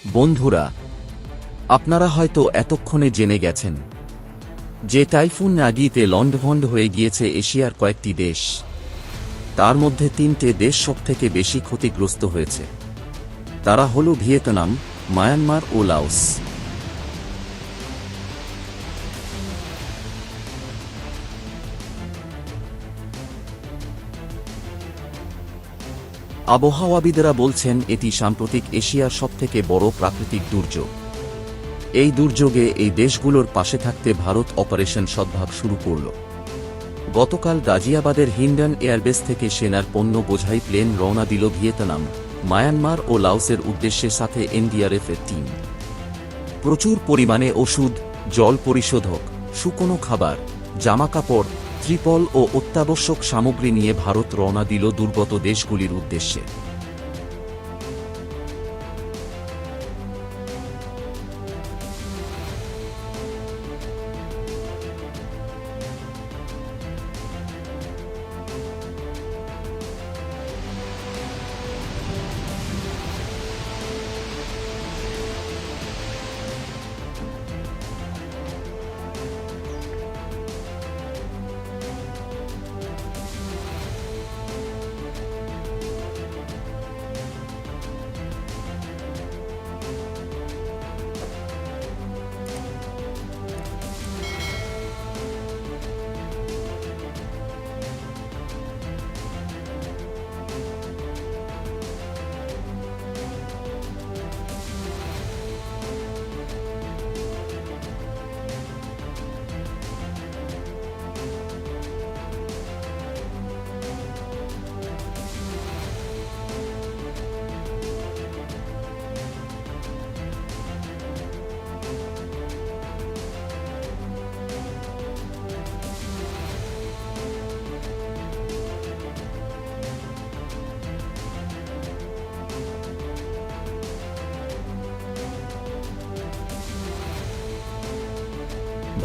বন্ধুরা, আপনারা হয়তো এতক্ষণে জেনে গেছেন যে টাইফুন ইয়াগিতে লণ্ডভণ্ড হয়ে গিয়েছে এশিয়ার কয়েকটি দেশ। তার মধ্যে 3টে দেশ সবথেকে বেশি ক্ষতিগ্রস্ত হয়েছে। তারা হল ভিয়েতনাম, মায়ানমার ও লাওস। আবহাওয়াবিদেরা বলছেন এটি সাম্প্রতিক এশিয়ার সবথেকে বড় প্রাকৃতিক দুর্যোগ। এই দুর্যোগে এই দেশগুলোর পাশে থাকতে ভারত অপারেশন সদ্ভাব শুরু করল। গতকাল গাজিয়াবাদের হিন্ডন এয়ারবেস থেকে সেনার পণ্য বোঝাই প্লেন রওনা দিল ভিয়েতনাম, মায়ানমার ও লাওসের উদ্দেশ্যে, সাথে এনডিআরএফ এর টিম। প্রচুর পরিমাণে ওষুধ, জল পরিশোধক, শুকনো খাবার, জামাকাপড়, ত্রিপল ও অত্যাবশ্যক সামগ্রী নিয়ে ভারত রওনা দিল দুর্গত দেশগুলির উদ্দেশ্যে।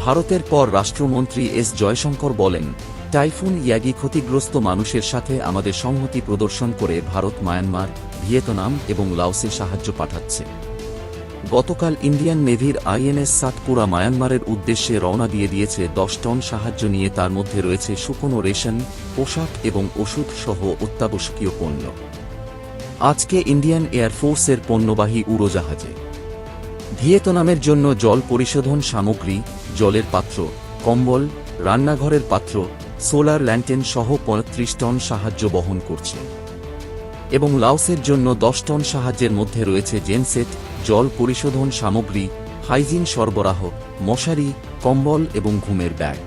ভারতের পর রাষ্ট্রমন্ত্রী এস জয়শঙ্কর বলেন, টাইফুন ইয়াগি ক্ষতিগ্রস্ত মানুষের সাথে আমাদের সংহতি প্রদর্শন করে ভারত মায়ানমার, ভিয়েতনাম এবং লাওসে সাহায্য পাঠাচ্ছে। গতকাল ইন্ডিয়ান নেভির আইএনএস সাতপুরা মায়ানমারের উদ্দেশ্যে রওনা দিয়েছে 10 টন সাহায্য নিয়ে। তার মধ্যে রয়েছে শুকনো রেশন, পোশাক এবং ওষুধ সহ অত্যাবশ্যকীয় পণ্য। আজকে ইন্ডিয়ান এয়ারফোর্সের পণ্যবাহী উড়োজাহাজে ভিয়েতনামের জন্য জল পরিশোধন সামগ্রী, জলের পাত্র, কম্বল, রান্নাঘরের পাত্র, সোলার ল্যান্টেন সহ 35 টন সাহায্য বহন করছে। এবং লাওসের জন্য 10 টন সাহায্যের মধ্যে রয়েছে জেনসেট, জল পরিশোধন সামগ্রী, হাইজিন সরবরাহ, মশারি, কম্বল এবং ঘুমের ব্যাগ।